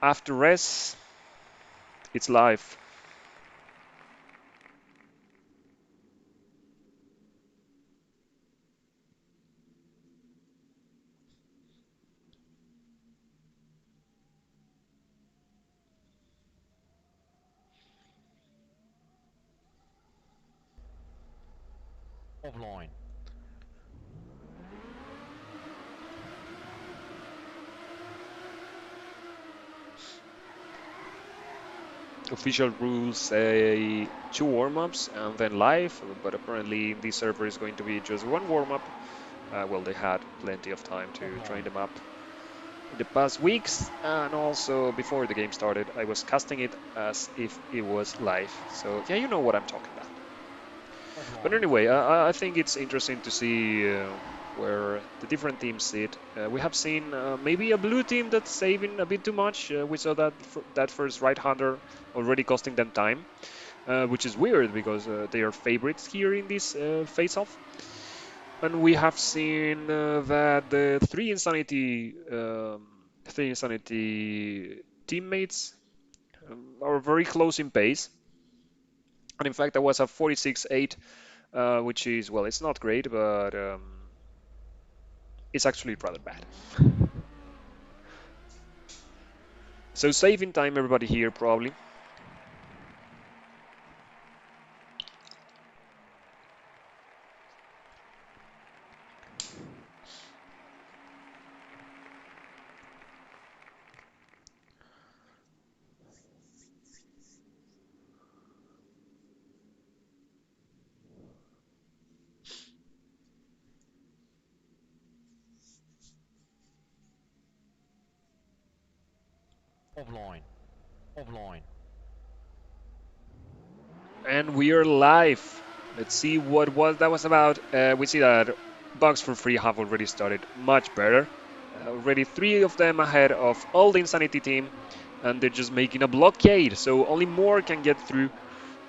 After rest, it's live. Offline. Official rules say 2 warm-ups and then live, but apparently this server is going to be just 1 warm-up. Well, they had plenty of time to train Offline. them up in the past weeks, and also before the game started, I was casting it as if it was live. So yeah, you know what I'm talking about. But Offline. anyway, I think it's interesting to see where the different teams sit. We have seen maybe a blue team that's saving a bit too much. We saw that that first right-hander already costing them time, which is weird because they are favorites here in this face-off. And we have seen that the three Insanity teammates are very close in pace. And in fact, that was a 46-8, which is, well, it's not great, but it's actually rather bad. So saving time, everybody here probably. Offline. Offline. And we are live. Let's see what that was about. We see that bugs for free have already started much better. Already 3 of them ahead of all the Insanity team, and they're just making a blockade, so only more can get through.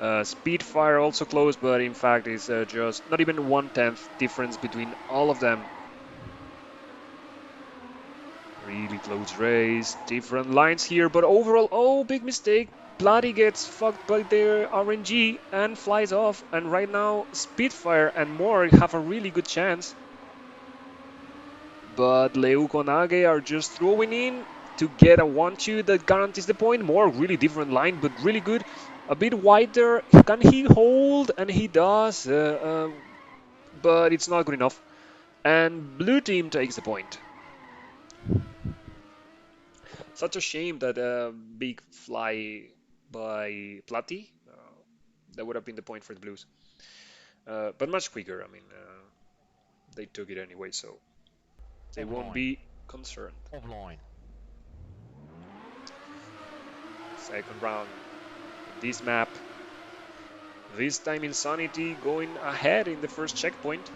Speedfire also close, but in fact it's just not even 1/10 difference between all of them. Really close race, different lines here, but overall, oh, big mistake. Bloody gets fucked by their RNG and flies off, and right now Spitfire and Morg have a really good chance. But Leuco and Age are just throwing in to get a 1-2 that guarantees the point. Morg, really different line, but really good. A bit wider. Can he hold? And he does, but it's not good enough. And blue team takes the point. Such a shame that big fly by Platy. That would have been the point for the Blues. But much quicker. I mean, they took it anyway, so they won't Offline. be concerned. Offline. Second round. This map. This time Insanity going ahead in the first checkpoint.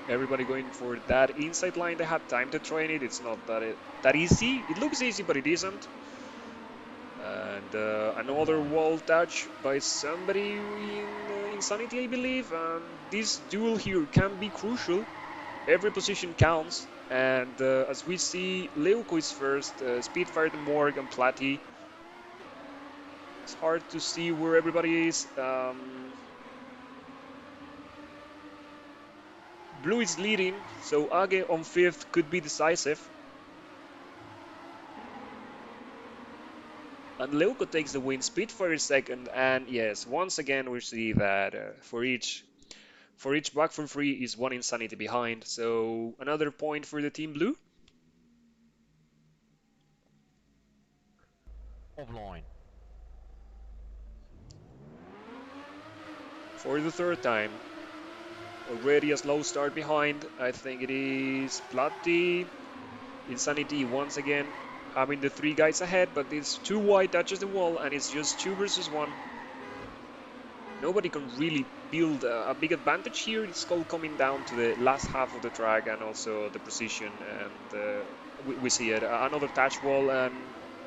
Everybody going for that inside line. They had time to train it. It's not that easy. It looks easy, but it isn't. And another wall touch by somebody in Insanity, I believe. And this duel here can be crucial. Every position counts. And as we see, Leuco is first, Speedfire, Morg, and Platy. It's hard to see where everybody is. Blue is leading, so Age on 5th could be decisive. And Leuco takes the win, Spitfire is second, and yes, once again we see that for each back from free is one Insanity behind, so another point for the team blue. Offline. For the third time. Already a slow start behind, I think it is Platti. Insanity once again having the 3 guys ahead, but it's too wide, touches the wall, and it's just 2 versus 1. Nobody can really build a big advantage here. It's all coming down to the last half of the track and also the precision. And we see it. Another touch wall, and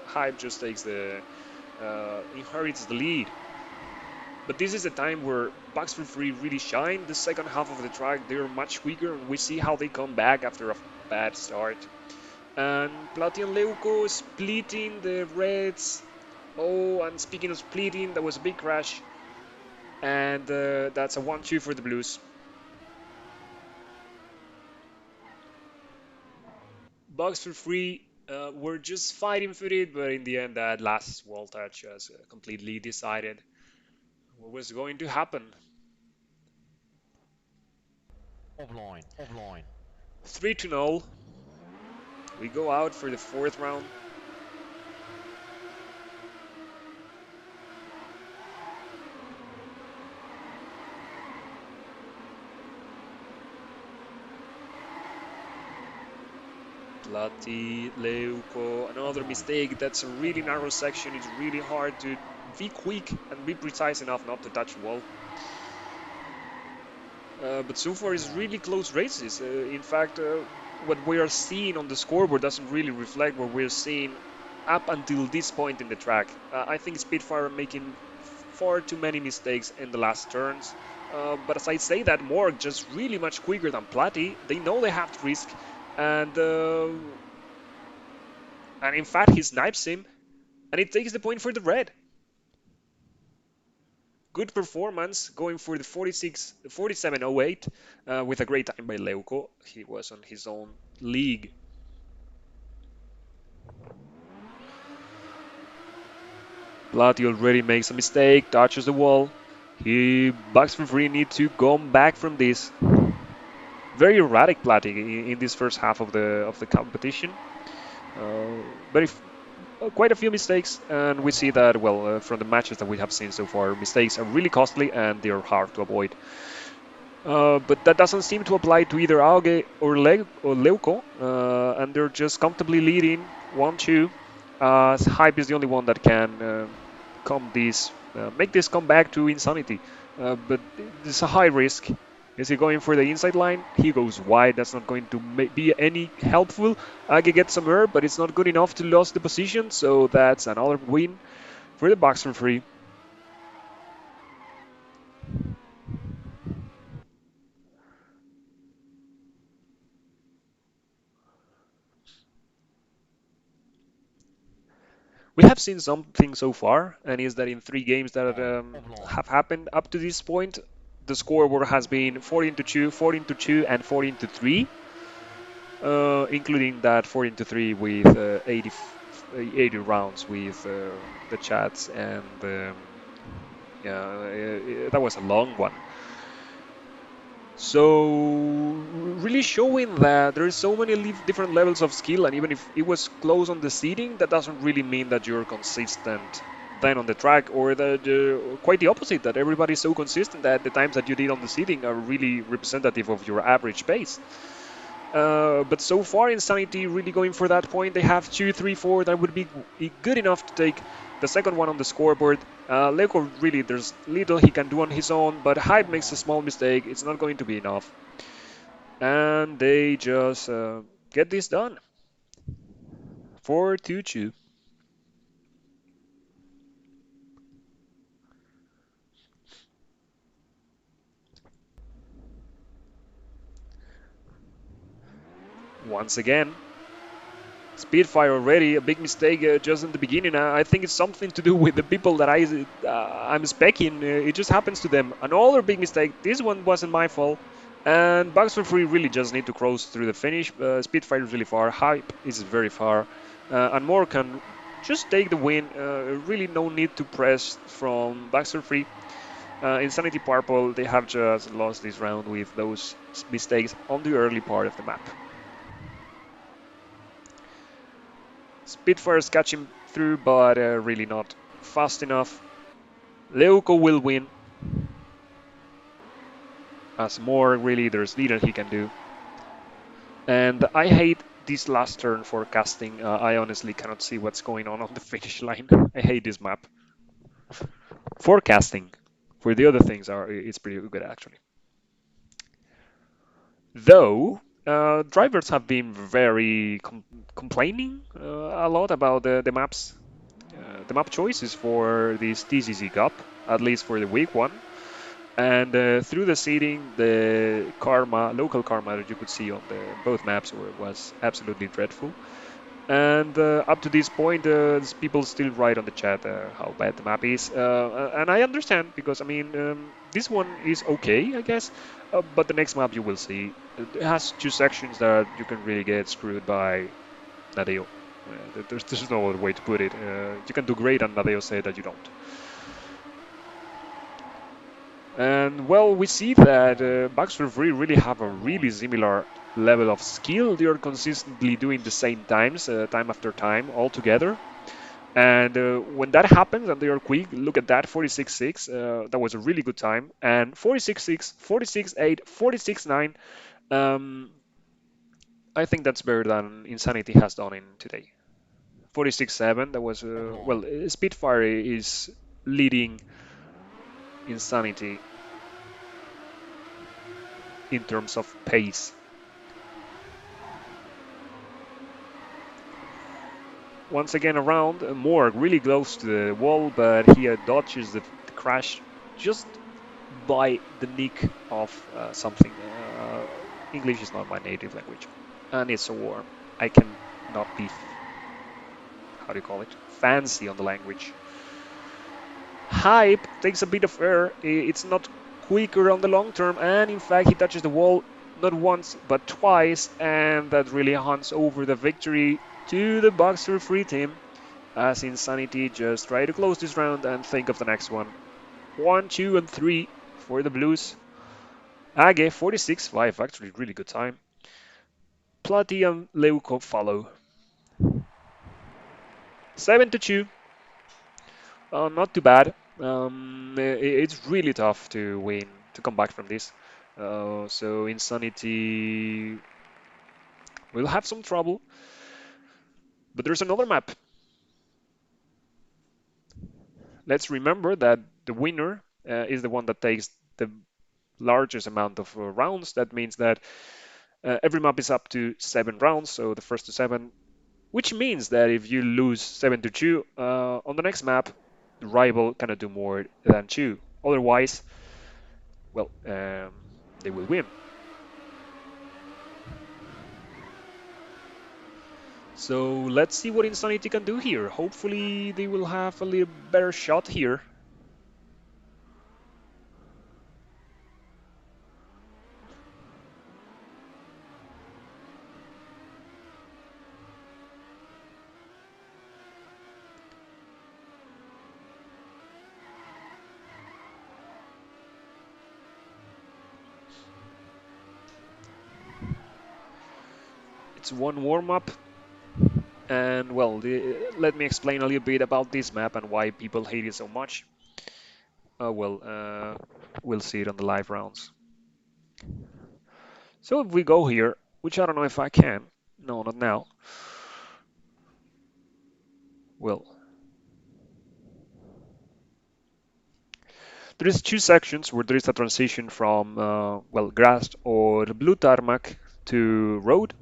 Hype just takes inherits the lead. But this is the time where Bucks for Free really shine. The second half of the track, they're much quicker, and we see how they come back after a bad start. And Platy and Leuco splitting the reds. Oh, and speaking of splitting, that was a big crash. And that's a 1-2 for the Blues. Bugs for free. We're just fighting for it, but in the end, that last wall touch has completely decided what was going to happen. Offline. Offline. 3-0. We go out for the fourth round. Plati, Leuco, another Offline. mistake. That's a really Offline. narrow section. It's really hard to be quick and be precise enough not to touch the wall. But so far, it's Offline. really close races. In fact, what we are seeing on the scoreboard doesn't really reflect what we're seeing up until this point in the track. I think Spitfire are making far too many mistakes in the last turns. But as I say that, Morg just really much quicker than Platy. They know they have to risk, and uh, and in fact he snipes him, and it takes the point for the red. Good performance going for the 47.08 with a great time by Leuco. He was on his own league. Plati already makes a mistake, touches the wall. He bugs for free, need to come back from this. Very erratic Plati in this first half of the competition. Very quite a few mistakes, and we see Offline. that well from the matches that we have seen so far. Mistakes are really costly and they are hard to avoid. But that doesn't seem to apply to either Auge or Leuco, and they're just comfortably leading 1-2. Hype is the only one that can make this come back to Insanity. But it's a high risk. Is he going for the inside line? He goes wide. That's not going to be any helpful. Age gets some air, but it's not good enough to lose the position. So that's another win for the Boxer Free. We have seen something so far, and is that in 3 games that Offline. Offline. have happened up to this point, the scoreboard has been 14-2, 14-2, and 14-3, including that 14-3 with 80 rounds with the chats, and yeah, that was a long one. So really showing that there is so many different levels of skill, and even if it was close on the seating, that doesn't really mean that you're consistent then on the track, or that quite the opposite, that everybody's so consistent that the times that you did on the seating are really representative of your average pace. But so far, Insanity really going for that point. They have 2, 3, 4. That would be good enough to take the second one on the scoreboard. Lego really, there's little he can do on his own, but Hype makes a Offline. small mistake. It's not going to be enough. And they just get this done for 2-2. Once again, Speedfire already, a big mistake just in the beginning. I think it's something to do with the people that I'm specking. It just happens to them. Another big mistake. This one wasn't my fault. And Bugs for Free really just need to cross through the finish. Speedfire is really far. Hype is very far. And more can just take the win. Really no need to press from Bugs for Free. Insanity Purple, they have just lost this round with those mistakes on the early part of the map. Spitfire's catching through, but really not fast enough. Leuco will win. As more, really, there's little he can do. And I hate this last turn for casting. I honestly cannot see what's going on the finish line. I hate this map. Forecasting. For the other things, it's pretty good actually. Though drivers have been very complaining a lot about the map choices for this TCC Cup, at least for the week one. And through the seeding, the karma, local karma that you could see on the both maps was absolutely dreadful. And up to this point, people still write on the chat how bad the map is, and I understand because I mean this one is okay, I guess, but the next map you will see it has two sections that you can really get screwed by Nadeo. There's no other way to put it. You can do great, and Nadeo said that you don't. And well, we see that Baxter Free really have a really similar level of skill. They are consistently doing the same times, time after time, all together. And when that happens and they are quick, look at that 46.6. That was a really good time. And 46.6, 46.8, 46.9. Um, I think that's better than Insanity has done in today. 46.7. That was offline, well, Spitfire is leading Insanity in terms of pace. Once again around, Morg really close to the wall, but he dodges the crash just by the nick of something. English is not my native language, and it's a war. I can not be, how do you call it, fancy on the language. Hype takes a bit of air. It's not quicker on the long term, and in fact, he touches the wall not once but twice, and that really hands over the victory to the Boxer Free team. As Insanity just try to close this round and think of the next one. 1, 2, and 3 for the Blues. Age 46.5, actually really good time. Platy and Leuco follow. 7 to 2, not too bad. It's really tough to win, to come back from this. So Insanity will have some trouble. But there's another map. Let's remember that the winner is the one that takes the largest amount of rounds. That means that every map is up to 7 rounds, so the first to 7, which means that if you lose 7 to 2 on the next map, the rival cannot do more than 2. Otherwise, well, they will win. So let's see what Insanity can do here. Hopefully they will have a little better shot here. It's one warm-up, and well, let me explain a little bit about this map and why people hate it so much. Well, we'll see it on the live rounds. So if we go here, which I don't know if I can. No, not now. Well, there is two sections where there is a transition from, well, grass or blue tarmac to road.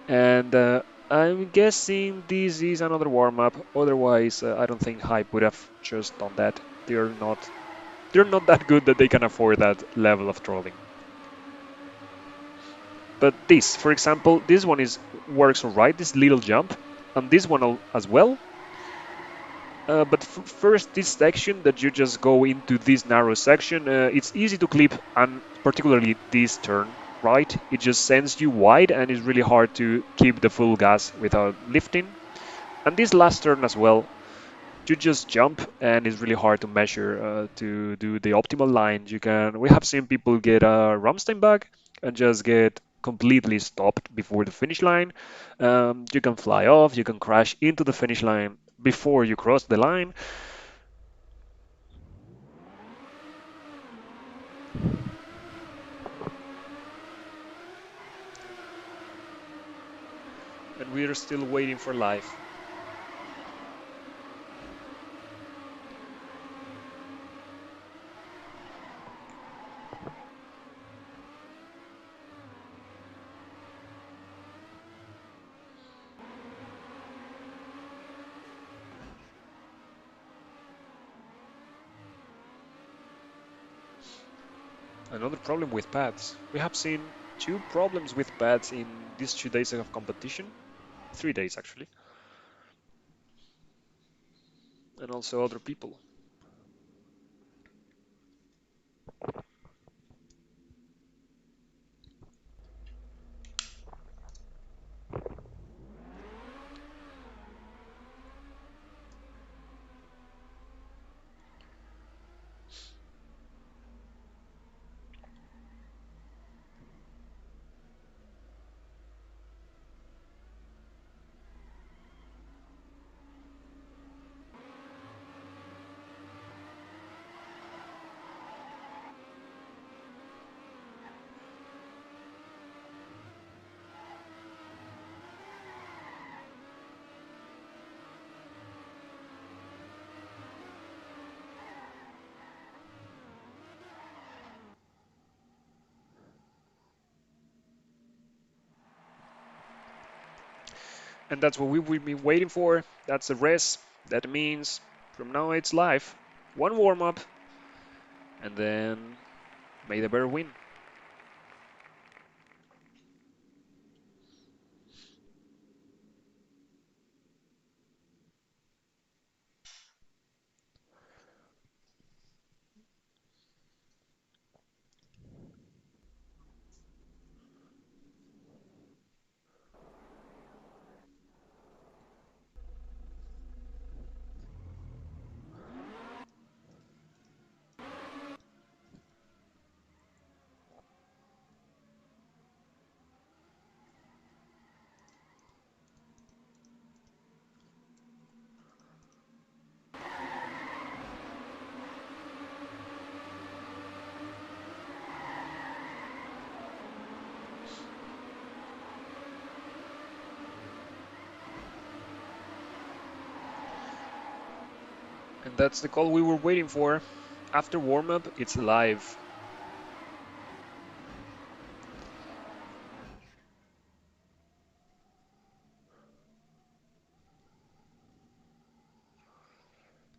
And I'm guessing this is another warm-up. Otherwise, I don't think Hype would have just done that. They're not that good that they can afford that level of trolling. But this, for example, this one is works alright, this little jump, and this one as well. But first, this section that you just go into this narrow section, it's easy to clip, and particularly this turn, right? It just sends you wide, and it's really hard to keep the full gas without lifting. And this last turn as well, you just jump, and it's really hard to measure to do the optimal line. We have seen people get a Rammstein bug and just get completely stopped before the finish line. You can fly off, you can crash into the finish line before you cross the line. And we are still waiting for life. Another problem with paths. We have seen two problems with pads in these 2 days of competition. 3 days, actually. And also other people. And that's what we've been waiting for. That's the rest. That means from now it's live. One warm up, and then may the better win. And that's the call we were waiting for. After warm up, it's live.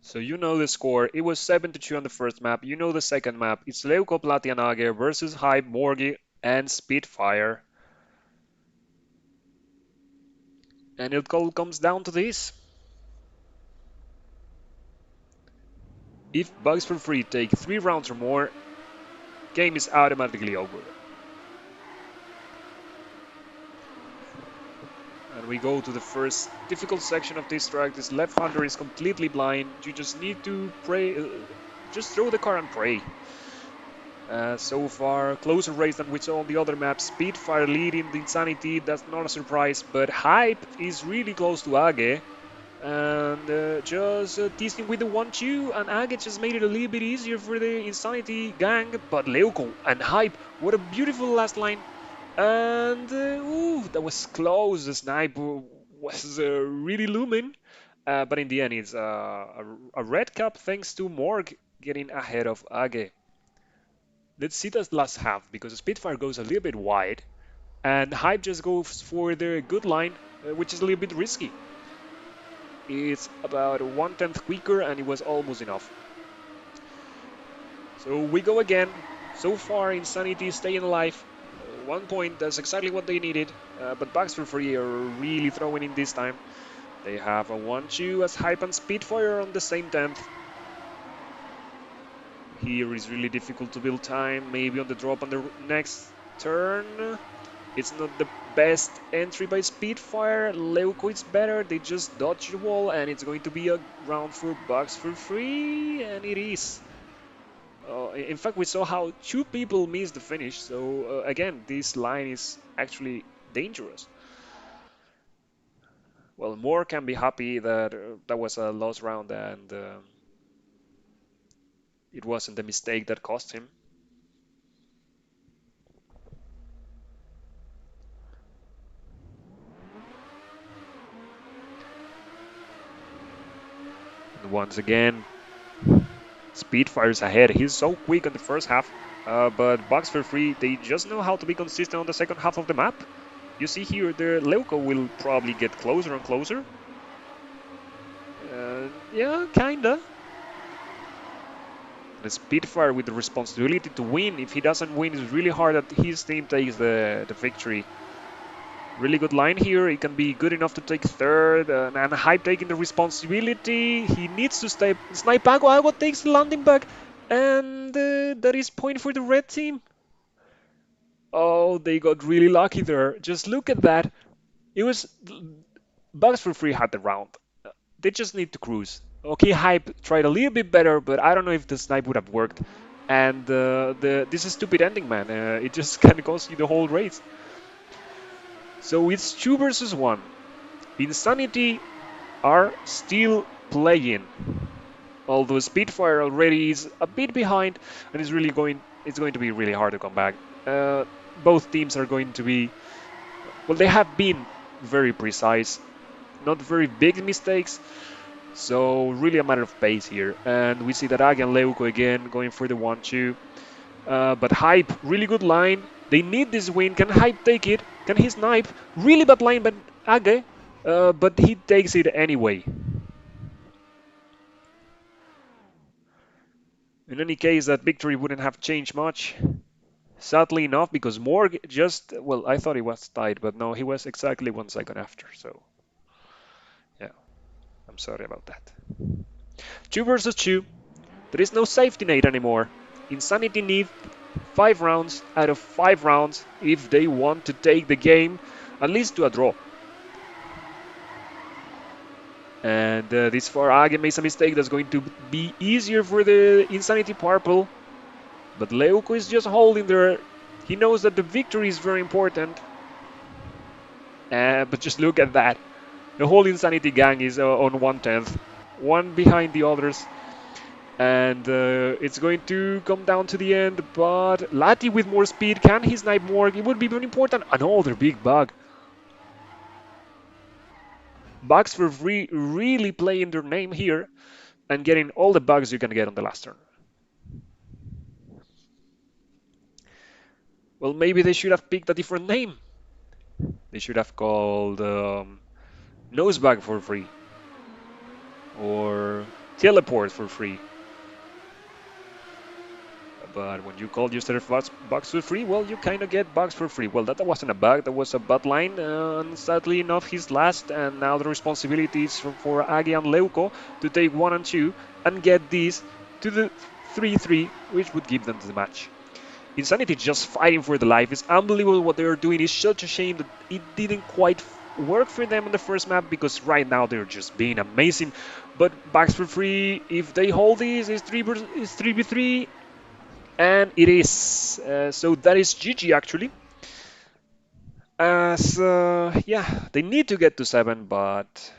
So you know the score. It was 7-2 on the first map. You know the second map. It's Leuco Platianage versus Hype, Morgi, and Spitfire. And it all comes down to this. If Bugs for Free take 3 rounds or more, game is automatically over. And we go to the first difficult section of this track. This left-hander is completely blind. You just need to pray, just throw the car and pray. So far, closer race than we saw on the other maps. Spitfire leading the Insanity, that's not a surprise, but Hype is really close to Age. And just teasing with the 1-2, and Age just made it a little bit easier for the Insanity gang. But Leuco and Hype, what a beautiful last line. And ooh, that was close. The snipe was really looming. But in the end, it's a red cap thanks to Morg getting ahead of Age. Let's see the last half because Spitfire goes a little bit wide and Hype just goes for the good line, which is a little bit risky. It's about 1/10 quicker and it was almost enough. So we go again. So far, Insanity is staying alive. 1 point, that's exactly what they needed. But Bugs for Free are really throwing in this time. They have a 1-2 as Hype and Spitfire on the same 10th. Here is really difficult to build time. Maybe on the drop on the next turn. It's not the best entry by Spitfire. Leuco is better. They just dodge the wall, and it's going to be a round for Bugs for Free, and it is. In fact, we saw how 2 people missed the finish. So again, this line is actually dangerous. Well, Moore can be happy that that was a lost round and it wasn't the mistake that cost him. And once again, Speedfire's ahead. He's so quick in the first half, but Bugs for Free, they just know how to be consistent on the second half of the map. You see here, the Leuco will probably get closer and closer. Yeah, kinda. And Spitfire with the responsibility to win. If he doesn't win, it's really hard that his team takes the victory. Really good line here. He can be good enough to take third. And Hype taking the responsibility. He needs to stay, snipe Agua. Agua takes the landing back. And that is point for the red team. Oh, they got really lucky there. Just look at that. It was Bugs for free had the round. They just need to cruise. Okay, Hype tried a little bit better, but I don't know if the snipe would have worked. And this is stupid ending, man. It just can cost you the whole race. So it's 2 versus 1. Insanity are still playing. Although Spitfire already is a bit behind and it's going to be really hard to come back. Both teams are going to be, well, they have been very precise, not very big mistakes. So really a matter of pace here. And we see that Ag and Leuco again going for the 1-2. But Hype, really good line. They need this win. Can Hype take it? Can he snipe? Really bad line by Age, but he takes it anyway. In any case, that victory wouldn't have changed much. Sadly enough, because Morg just, well, I thought he was tied, but no, he was exactly 1 second after. So, yeah, I'm sorry about that. 2 versus 2. There is no safety net anymore. Insanity need 5 rounds out of 5 rounds if they want to take the game at least to a draw. And this far, Age makes a mistake that's going to be easier for the Insanity Purple. But Leuco is just holding there. He knows that the victory is very important. But just look at that. The whole Insanity gang is on 1/10. One behind the others. And it's going to come down to the end. But Lati with more speed. Can he snipe more? It would be very important. Another big bug. Bugs for free really playing their name here and getting all the bugs you can get on the last turn. Well, maybe they should have picked a different name. They should have called Nosebag for free or Teleport for free. But when you call yourself bugs for free, well, you kind of get bugs for free. Well, that wasn't a bug, that was a bad line. And sadly enough, he's last. And now the responsibility is for Agi and Leuco to take 1 and 2 and get these to the 3-3, which would give them the match. Insanity just fighting for the life. It's unbelievable what they are doing. It's such a shame that it didn't quite work for them on the first map because right now they're just being amazing. But bugs for free, if they hold this, it's 3v3. And it is. So that is GG actually. As, yeah, they need to get to 7, but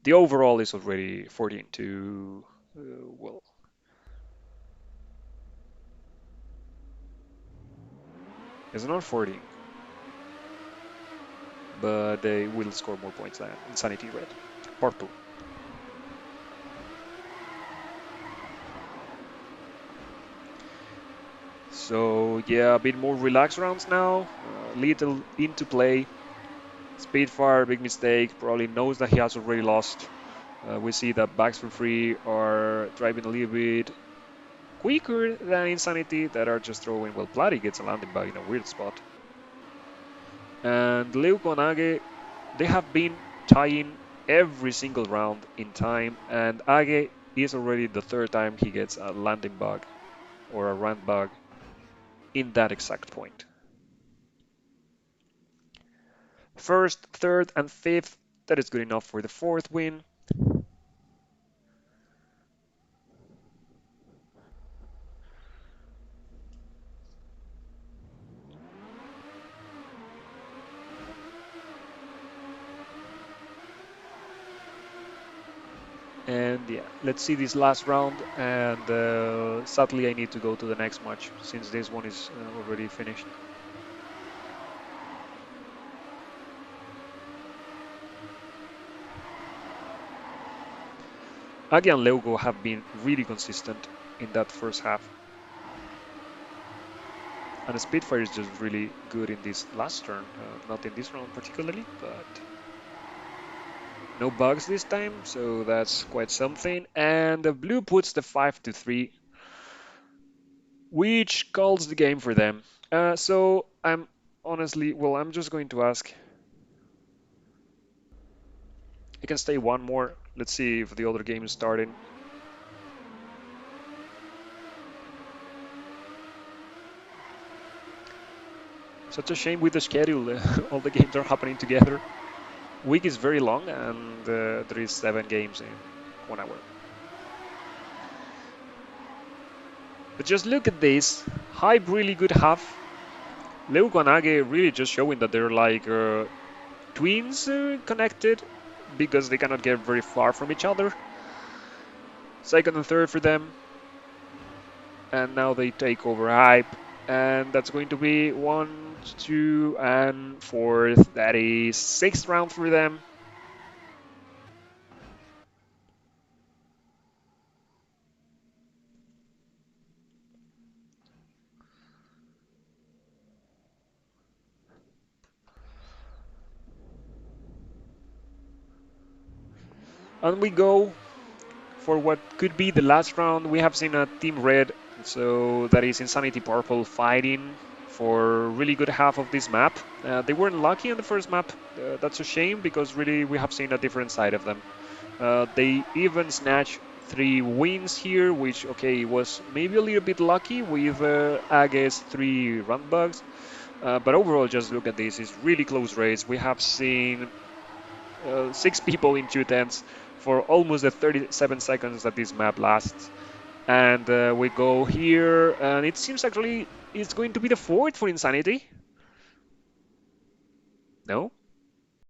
the overall is already 14 to, well, it's not 14, but they will score more points than Insanity Red. Purple. So yeah, a bit more relaxed rounds now, little into play. Speedfire, big mistake, probably knows that he has already lost. We see that Bags for Free are driving a little bit quicker than Insanity, that are just throwing, well, Platy gets a landing bag in a weird spot. And Leuco and Age, they have been tying every single round in time, and Age is already the 3rd time he gets a landing bug or a rand bug in that exact point. 1st, 3rd, and 5th, that is good enough for the 4th win. And yeah, let's see this last round. And sadly, I need to go to the next match since this one is already finished. Agi and Leuco have been really consistent in that first half. And Spitfire is just really good in this last turn. Not in this round particularly, but No bugs this time, so that's quite something. And the blue puts the 5 to 3, which calls the game for them. So I'm honestly, well, I'm just going to ask. I can stay one more. Let's see if the other game is starting. Such a shame with the schedule. All the games are happening together. Week is very long, and there is 7 games in 1 hour. But just look at this. Hype really good half. Leuco and Age really just showing that they're like twins connected because they cannot get very far from each other. Second and third for them. And now they take over Hype. And that's going to be 1, 2, and fourth. That is 6th round for them. And we go for what could be the last round. We have seen a Team Red, so that is Insanity Purple fighting for really good half of this map. They weren't lucky on the first map. That's a shame because really we have seen a different side of them. They even snatched 3 wins here, which okay was maybe a little bit lucky with Age's 3 run bugs. But overall, just look at this. It's really close race. We have seen 6 people in 2 tenths for almost the 37 seconds that this map lasts. And we go here, and it seems actually it's going to be the fourth for Insanity. No?